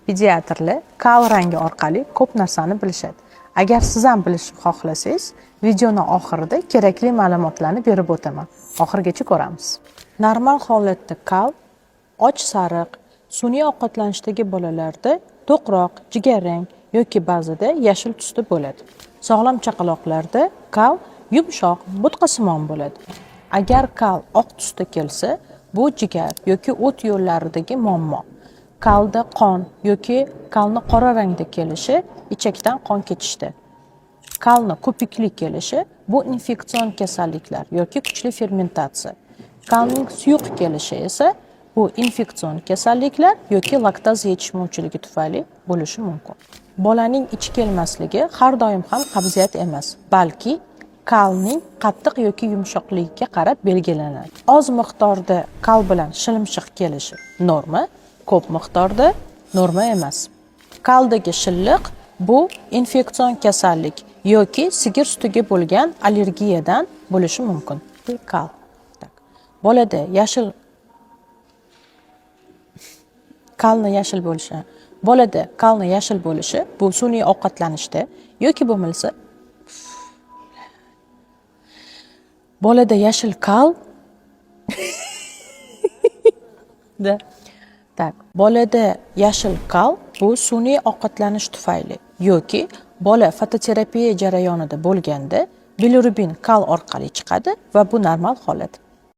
pediatrlar kal rangi orqali ko'p narsani bilishadi. Agar siz ham bilishni xohlasangiz, videoni oxirida kerakli ma'lumotlarni berib o'taman. Oxirigacha ko'ramiz. Normal holatda kal och sariq, sun'iy ovqatlanishdagi bolalarda to'qroq, jigarrang yoki ba'zida yashil tusda bo'ladi. Sog'lom chaqaloqlarda kal yumshoq, bo'tqasimon bo'ladi. Agar kal oq tusda kelsa, bu jigar yoki o't yo'llaridagi muammo. Kalda qon yoki kalni qora rangda kelishi ichakdan qon ketishda. Kalni ko'pikli kelishi bu infeksion kasalliklar yoki kuchli fermentatsiya. Kalning suyuq kelishi esa bu infeksion kasalliklar yoki laktoza yetishmovchiligi tufayli bo'lishi mumkin. Bolaning ichi kelmasligi har doim ham qabziyat emas, balki kalning qattiq yoki yumshoqligiga qarab belgilanadi. Oz miqdorda kal bilan shilimshiq kelishi norma, ko'p miqdorda norma emas. Kaldagi shilliq bu infeksion kasallik yoki sigir sutiga bo'lgan allergiyadan bo'lishi mumkin. Kal. Bolada yashil kalni yashil bo'lishi. Bolada kalni yashil bo'lishi bu sun'iy ovqatlanishda yoki bo'lmasa bolada yashil kal bolada yashil kal bu sun'iy ovqatlanish tufayli yoki bola fototerapiya jarayonida bo'lganda bilirubin kal orqali chiqadi va bu normal holat.